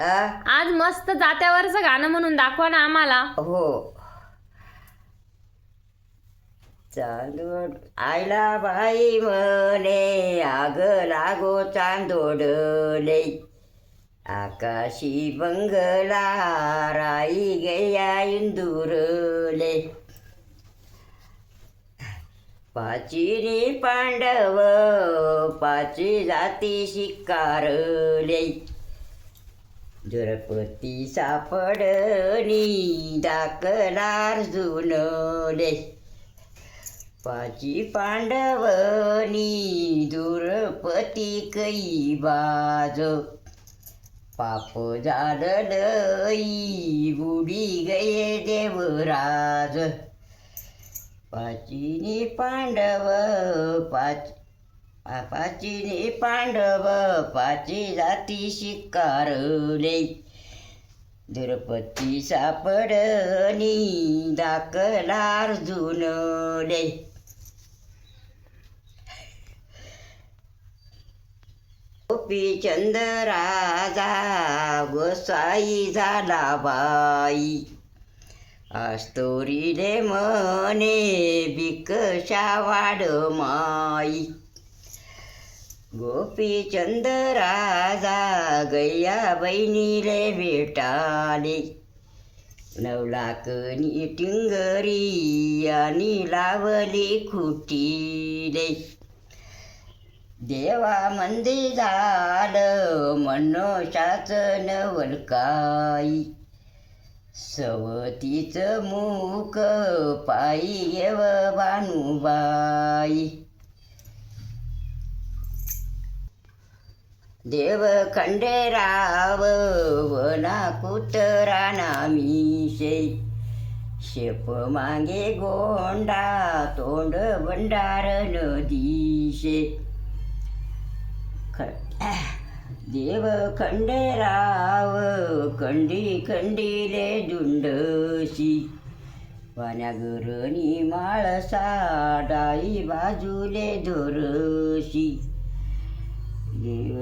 आज मस्त जात्यावरचं गाणं म्हणून दाखवा ना आम्हाला. हो. चांदोड आयला बाई म्हणे आग लागो चांदोडले आकाशी बंगला राई गया इंदुरले पाचिनी पांडव पाची जाती शिकारले द्रौपदी सापडणी दाखलार जुनले पाची पांडवनी द्रौपदी कै बाज पाप झालं लई बुडी गये देवराज पाचिनी पांडव पाचिनी पांडव पाची जाती शिकारले द्रौपदी सापडणी दाखलार जुनले गोपीचंद राजा गोसाई झाला बाई आस्तोरीले म्हणे बिकशा वाढ माई गोपीचंद राजा गैया बहिणीले भेटाले 9 लाखनी टिंगरी आणि लावली खुटीले देवा मंदी झालं मनोशाच नवलकाई सवतीचं मुख पायी येव बानुबाई देव खंडेराव वना कुतरा नामीशे शेप मागे गोंडा तोंड भंडार नदीशे देव खंडेराव खंडी खंडीले दुंडशी वाण्यागरणी माळसा डाई बाजूले धोरशी देव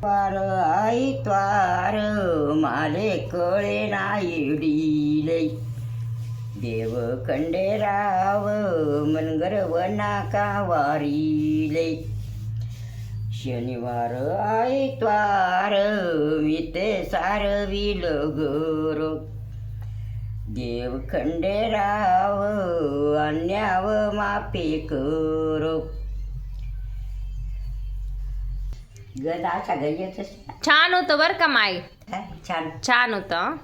वार आई त्वार माले कळे नायडीले देव खंडेराव मनगर वना कावारीले शनिवार आयतवार मी ते सारविल गोर देव खंडेराव अन्याव माफी करो गदा सगळ्याच छान होतं बरं का माई. छान छान होतं.